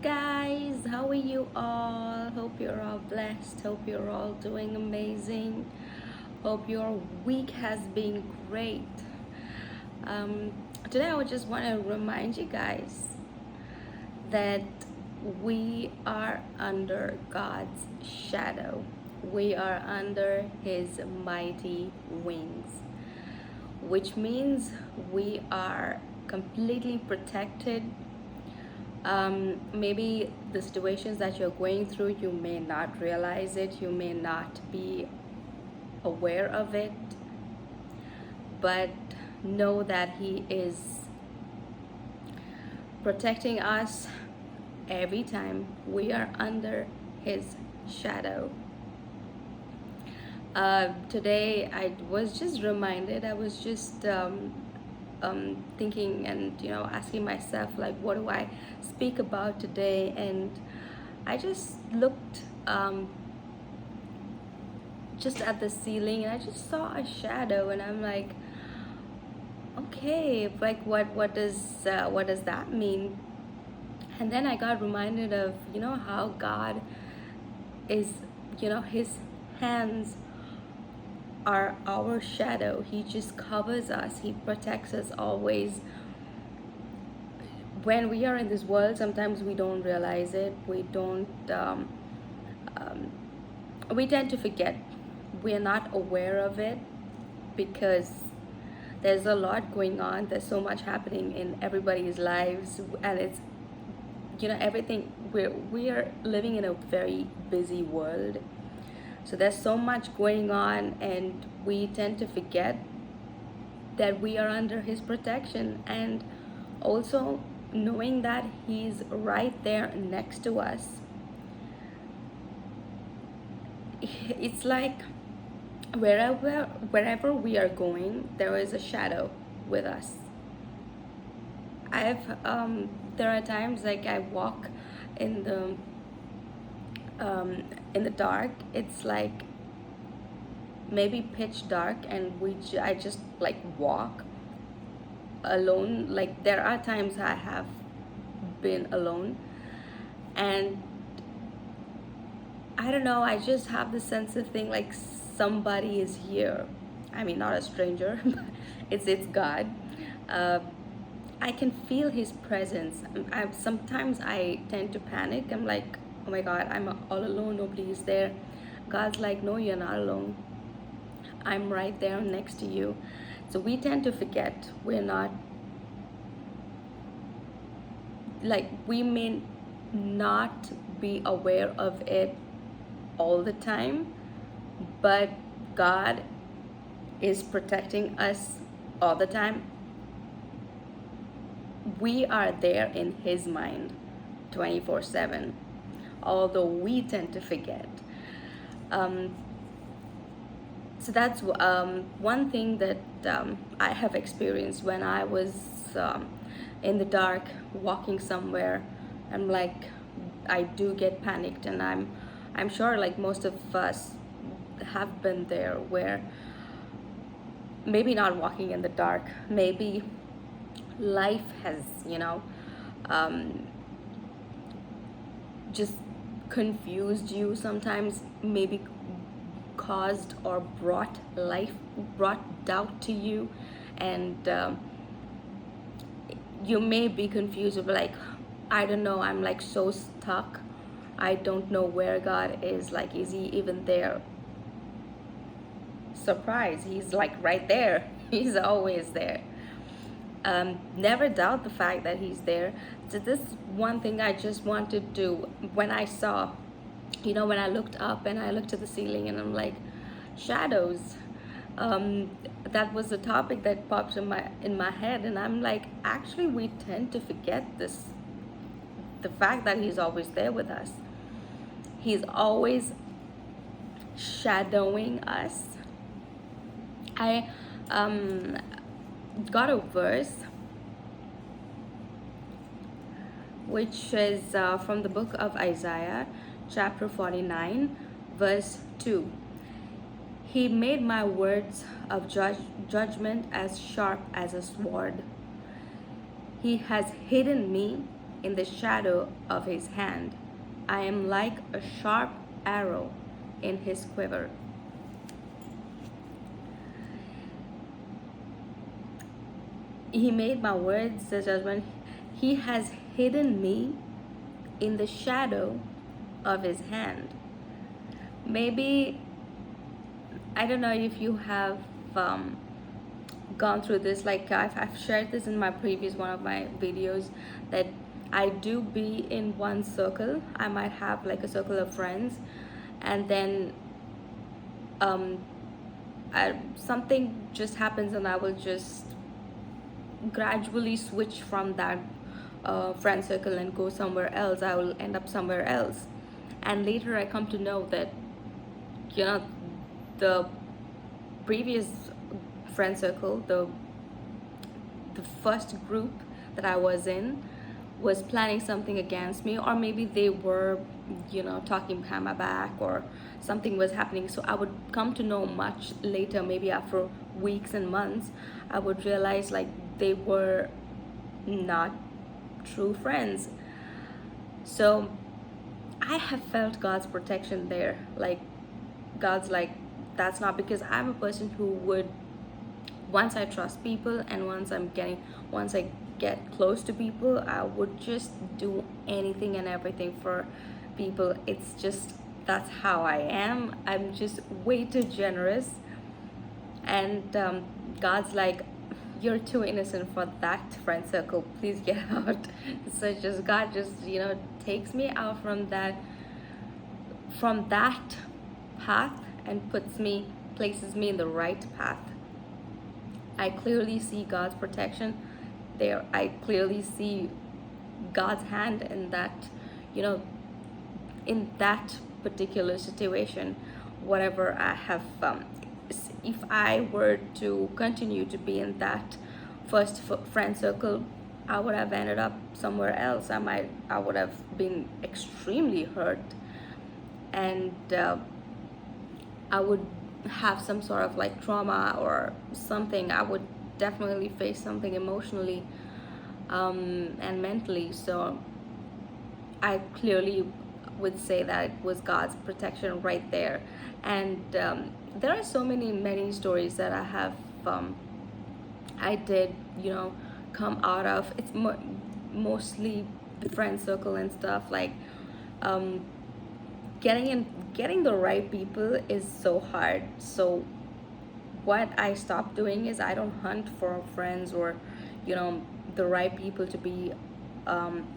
guys, how are you all? Hope you're all blessed. Hope you're all doing amazing. Hope your week has been great. Um, Today, I would just want to remind you guys that we are under God's shadow, we are under His mighty wings, which means we are completely protected. Maybe the situations that you're going through, you may not realize it, you may not be aware of it, but know that He is protecting us every time we are under His shadow. Today, I was just reminded, I was just thinking and asking myself, like, what do I speak about today? And I just looked just at the ceiling, and I just saw a shadow, and I'm like, okay, like what does that mean? And then I got reminded of how God is, His hands are our shadow. He just covers us, He protects us always. When we are in this world, sometimes we don't realize it, we tend to forget, we're not aware of it, because there's a lot going on, there's so much happening in everybody's lives, and it's everything, we are living in a very busy world. So there's so much going on, and we tend to forget that we are under His protection, and also knowing that He's right there next to us. It's like wherever we are going, there is a shadow with us. There are times, like, I walk in the dark. It's like maybe pitch dark, and I just like walk alone. Like, there are times I have been alone, and I don't know, I just have the sense of thing, like somebody is here. I mean, not a stranger, but it's God. I can feel His presence. Sometimes I tend to panic. I'm like, oh my God, I'm all alone, nobody is there. God's like, no, you're not alone, I'm right there next to you. So we tend to forget, we're not, like, we may not be aware of it all the time, but God is protecting us all the time. We are there in His mind 24/7, although we tend to forget. So that's one thing that I have experienced when I was in the dark walking somewhere. I'm like, I do get panicked, and I'm sure, like, most of us have been there, where maybe not walking in the dark, maybe life has just confused you sometimes, maybe caused or brought doubt to you, and you may be confused of, like, I don't know, I'm like so stuck, I don't know where God is. Like, is He even there? Surprise, He's like right there. He's always there. Never doubt the fact that He's there. So this one thing I just wanted to, when I saw, when I looked up and I looked at the ceiling, and I'm like, shadows. That was the topic that popped in my head, and I'm like, actually, we tend to forget this, the fact that He's always there with us. He's always shadowing us. I got a verse which is from the book of Isaiah, chapter 49, verse 2. He made my words of judgment as sharp as a sword. He has hidden me in the shadow of his hand. I am like a sharp arrow in his quiver. He made my words the judgment. He has hidden me in the shadow of his hand. Maybe, I don't know if you have um, gone through this. Like I've shared this in my previous one of my videos, that I do be in one circle. I might have like a circle of friends, and then um, something just happens and I will just gradually switch from that friend circle and go somewhere else. I will end up somewhere else, and later I come to know that, you know, the previous friend circle, the first group that I was in, was planning something against me, or maybe they were, you know, talking behind my back, or something was happening. So I would come to know much later, maybe after weeks and months, I would realize like they were not true friends. So I have felt God's protection there. Like God's like, that's not, because I'm a person who would, once I trust people and once I get close to people, I would just do anything and everything for people. It's just, that's how I am. I'm just way too generous. And God's like, you're too innocent for that friend circle. Please get out. So just God just, you know, takes me out from that path and places me in the right path. I clearly see God's protection there. I clearly see God's hand in that, you know, in that particular situation. Whatever I have, if I were to continue to be in that first friend circle, I would have ended up somewhere else. I would have been extremely hurt, and I would have some sort of like trauma or something. I would definitely face something emotionally and mentally. So I clearly would say that it was God's protection right there. And there are so many stories that I did, you know, come out of. It's mostly the friend circle and stuff. Like um, getting the right people is so hard. So what I stopped doing is I don't hunt for friends or, you know, the right people to be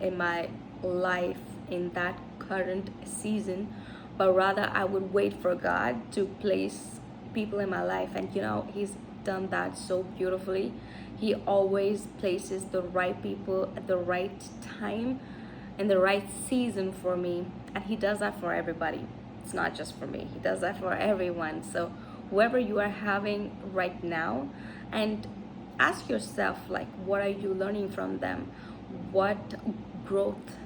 in my life in that current season, but rather I would wait for God to place people in my life. And you know, He's done that so beautifully. He always places the right people at the right time in the right season for me, and He does that for everybody. It's not just for me, He does that for everyone. So whoever you are having right now, and ask yourself, like, what are you learning from them? What growth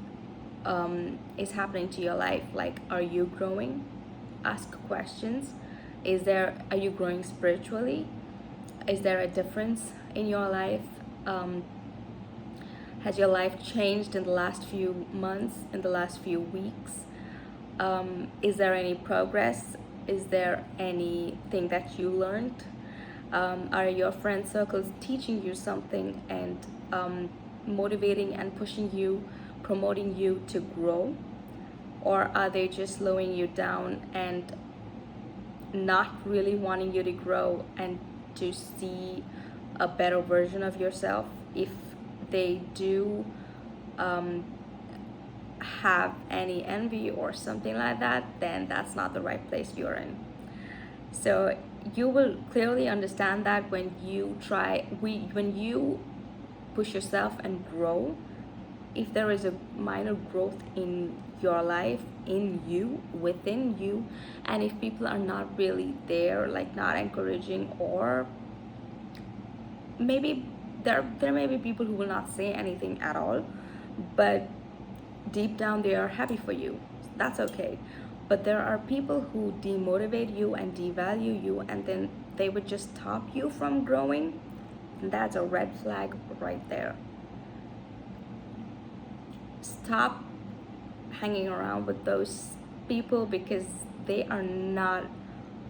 is happening to your life? Like, are you growing? Ask questions. Are you growing spiritually? Is there a difference in your life? Has your life changed in the last few months, in the last few weeks? Is there any progress? Is there anything that you learned? Are your friend circles teaching you something and motivating and pushing you, promoting you to grow? Or are they just slowing you down and not really wanting you to grow and to see a better version of yourself? If they do have any envy or something like that, then that's not the right place you're in. So you will clearly understand that when you push yourself and grow. If there is a minor growth in your life, in you, within you, and if people are not really there, like not encouraging, or maybe there may be people who will not say anything at all, but deep down they are happy for you. That's okay. But there are people who demotivate you and devalue you, and then they would just stop you from growing. And that's a red flag right there. stop hanging around with those people because they are not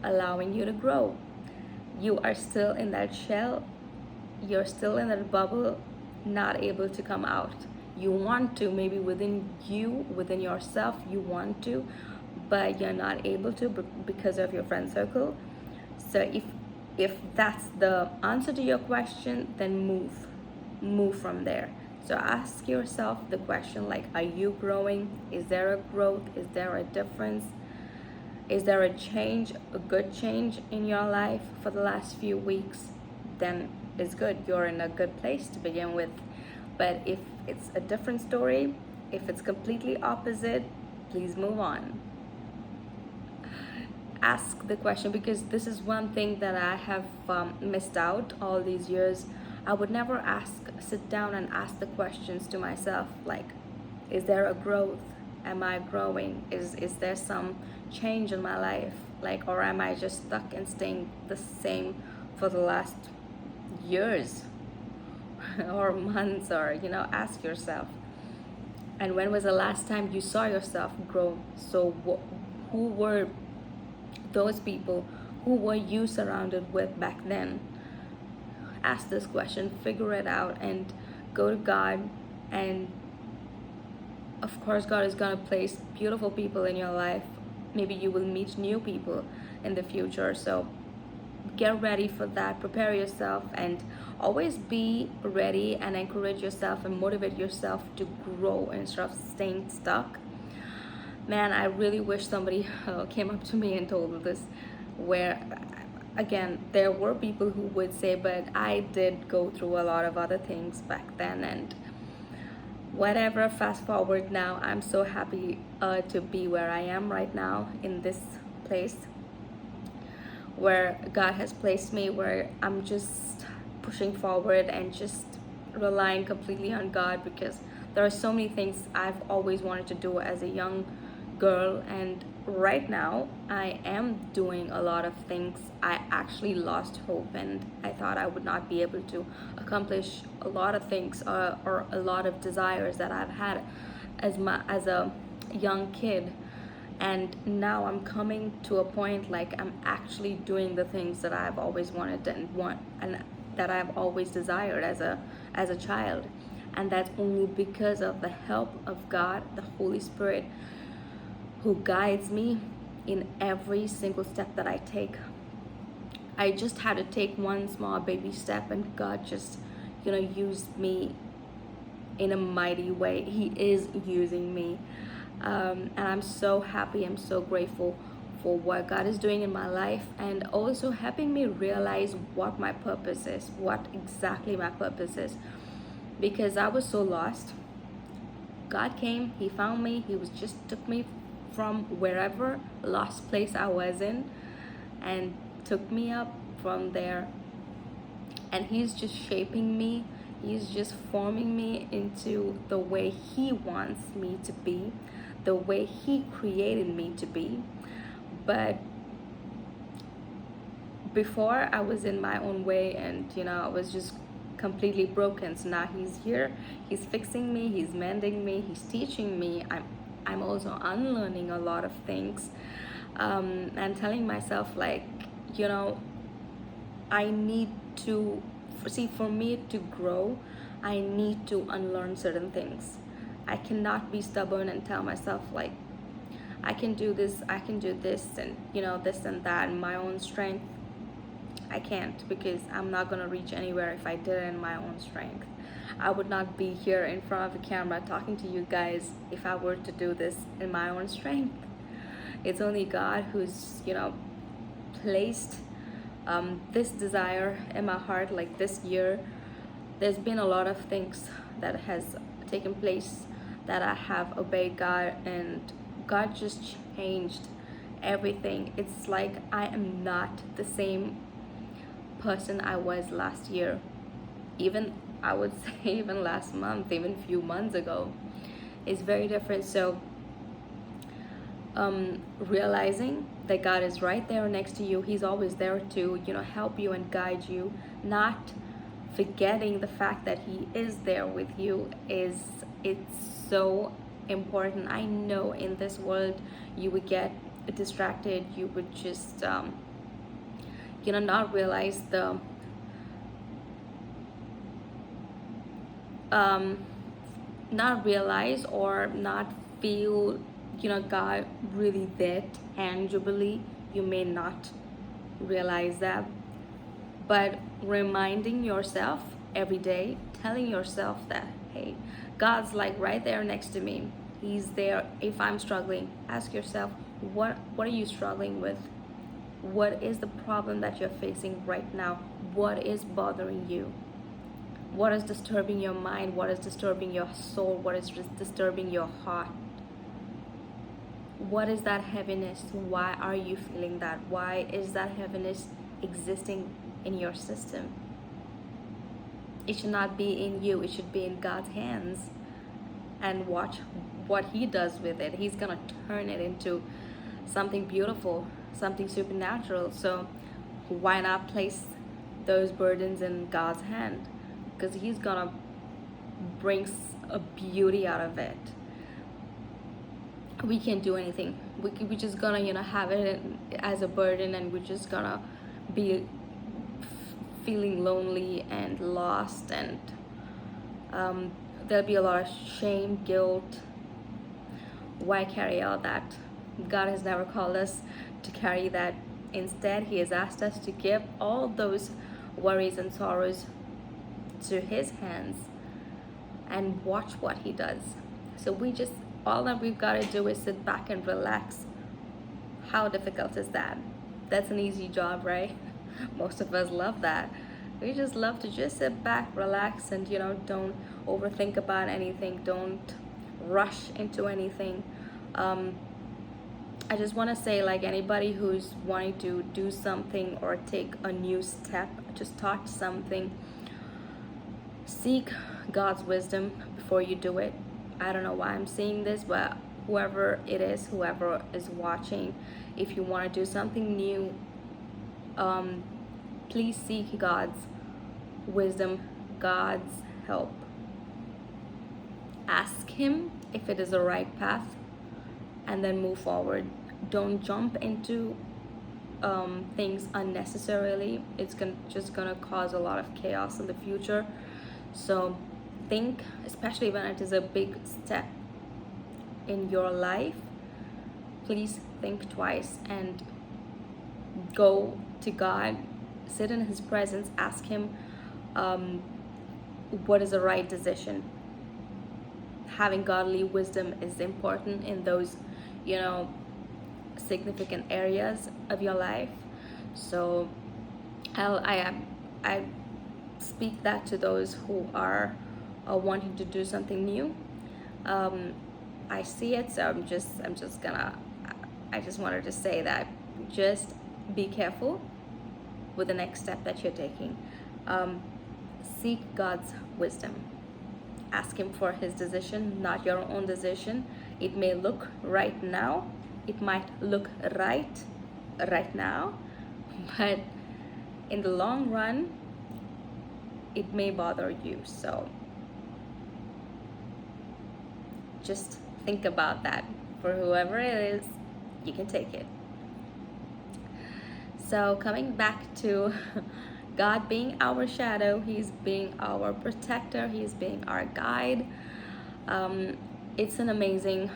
allowing you to grow. You are still in that shell, you're still in that bubble, not able to come out. You want to, maybe within you, within yourself, you want to, but you're not able to because of your friend circle. So if that's the answer to your question, then move from there. So ask yourself the question, like, are you growing? Is there a growth? Is there a difference? Is there a change, a good change in your life for the last few weeks? Then it's good. You're in a good place to begin with. But if it's a different story, if it's completely opposite, please move on. Ask the question, because this is one thing that I have missed out all these years. I would never sit down and ask the questions to myself, like, is there a growth? Am I growing? Is there some change in my life? Like, or am I just stuck and staying the same for the last years or months? Or, ask yourself. And when was the last time you saw yourself grow? So who were those people? Who were you surrounded with back then? Ask this question, figure it out, and go to God. And of course, God is going to place beautiful people in your life. Maybe you will meet new people in the future. So get ready for that. Prepare yourself, and always be ready and encourage yourself and motivate yourself to grow instead of staying stuck. Man, I really wish somebody came up to me and told this, where, again, there were people who would say, but I did go through a lot of other things back then, and whatever. Fast forward now, I'm so happy to be where I am right now, in this place where God has placed me, where I'm just pushing forward and just relying completely on God, because there are so many things I've always wanted to do as a young girl, and right now I am doing a lot of things. I actually lost hope, and I thought I would not be able to accomplish a lot of things, or a lot of desires that I've had as a young kid. And now I'm coming to a point, like, I'm actually doing the things that I've always wanted and that I've always desired as a child. And that's only because of the help of God, the Holy Spirit, who guides me in every single step that I take. I just had to take one small baby step, and God just, used me in a mighty way. He is using me. And I'm so happy, I'm so grateful for what God is doing in my life, and also helping me realize what my purpose is, what exactly my purpose is. Because I was so lost. God came, He found me, He took me from wherever lost place I was in, and took me up from there. And He's just shaping me, He's just forming me into the way He wants me to be, the way He created me to be. But before, I was in my own way, and I was just completely broken. So now He's here, He's fixing me, He's mending me, He's teaching me. I'm also unlearning a lot of things, and telling myself, like, I need to see, for me to grow, I need to unlearn certain things. I cannot be stubborn and tell myself, like, I can do this, and this and that in my own strength. I can't, because I'm not gonna reach anywhere if I did it in my own strength. I would not be here in front of a camera talking to you guys if I were to do this in my own strength. It's only God who's placed this desire in my heart. Like, this year, there's been a lot of things that has taken place that I have obeyed God, and God just changed everything. It's like I am not the same person I was last year, even, I would say, even last month, even a few months ago. It's very different. So realizing that God is right there next to you, He's always there to help you and guide you, not forgetting the fact that He is there with you, it's so important. I know in this world you would get distracted, you would just not realize the um, not realize or not feel God really there tangibly. You may not realize that, but reminding yourself every day, telling yourself that, hey, God's like right there next to me. He's there. If I'm struggling, ask yourself, what are you struggling with? What is the problem that you're facing right now? What is bothering you? What is disturbing your mind? What is disturbing your soul? What is disturbing your heart? What is that heaviness? Why are you feeling that? Why is that heaviness existing in your system? It should not be in you, it should be in God's hands. And watch what He does with it. He's gonna turn it into something beautiful, something supernatural. So why not place those burdens in God's hand? Because He's gonna bring a beauty out of it. We can't do anything. We just gonna have it as a burden, and we're just gonna be feeling lonely and lost, and there'll be a lot of shame, guilt. Why carry all that? God has never called us to carry that. Instead, He has asked us to give all those worries and sorrows to His hands and watch what He does. So all that we've got to do is sit back and relax. How difficult is that? That's an easy job, right? Most of us love that. We just love to just sit back, relax, and don't overthink about anything. Don't rush into anything. I just want to say, like, anybody who's wanting to do something or take a new step to start something, seek God's wisdom before you do it. I don't know why I'm saying this, but whoever it is, whoever is watching, if you want to do something new, please seek God's wisdom, God's help. Ask Him if it is the right path, and then move forward. Don't jump into things unnecessarily. It's just gonna cause a lot of chaos in the future. So think, especially when it is a big step in your life, please think twice and go to God, sit in His presence, ask Him what is the right decision. Having godly wisdom is important in those significant areas of your life. So I speak that to those who are wanting to do something new. I see it, so I just wanted to say that just be careful with the next step that you're taking. Seek God's wisdom. Ask Him for His decision, not your own decision. It may look right now, it might look right now, but in the long run, it may bother you. So just think about that. For whoever it is, you can take it. So coming back to God being our shadow, He's being our protector, He's being our guide. It's an amazing,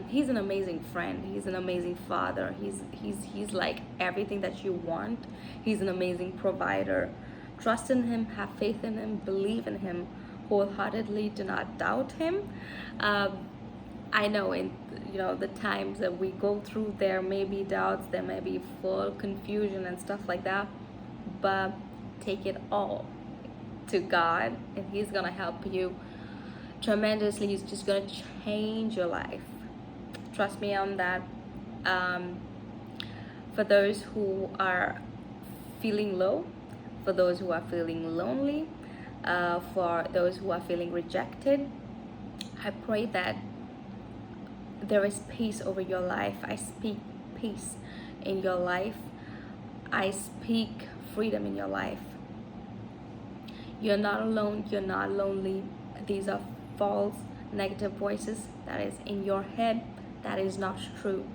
He's an amazing friend, He's an amazing father, he's like everything that you want. He's an amazing provider. Trust in Him, have faith in Him, believe in Him wholeheartedly, do not doubt Him. I know in the times that we go through, there may be doubts, there may be full confusion and stuff like that, but take it all to God, and He's gonna help you tremendously. He's just gonna change your life. Trust me on that. For those who are feeling low, for those who are feeling lonely, for those who are feeling rejected, I pray that there is peace over your life. I speak peace in your life. I speak freedom in your life. You're not alone, you're not lonely. These are false negative voices that is in your head, that is not true.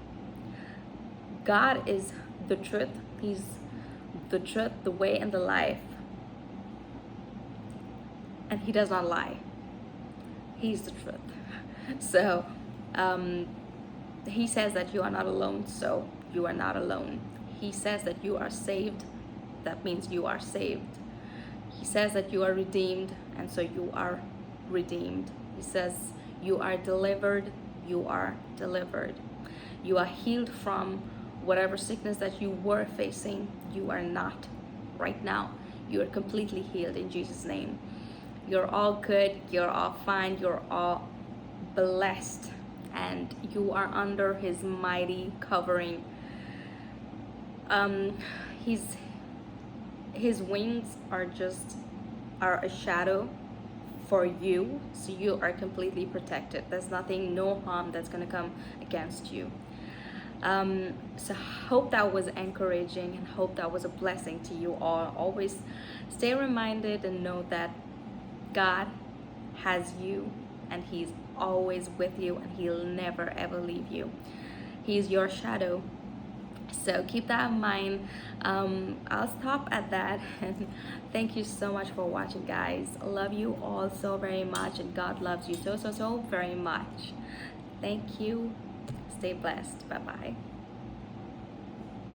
God is the truth. He's the truth, the way, and the life. And he does not lie. He's the truth. So he says that you are not alone, so you are not alone. He says that you are saved, that means you are saved. He says that you are redeemed, and so you are redeemed. He says you are delivered, you are delivered. You are healed from whatever sickness that you were facing. You are not right now. You are completely healed in Jesus' name. You're all good, you're all fine, you're all blessed, and you are under his mighty covering. His wings are a shadow for you, so you are completely protected. There's nothing, no harm that's gonna come against you. So hope that was encouraging, and hope that was a blessing to you all. Always stay reminded and know that God has you, and he's always with you, and he'll never ever leave you. He's your shadow. So keep that in mind. I'll stop at that, and thank you so much for watching, guys. Love you all so very much, and God loves you so very much. Thank you. Stay blessed. Bye bye.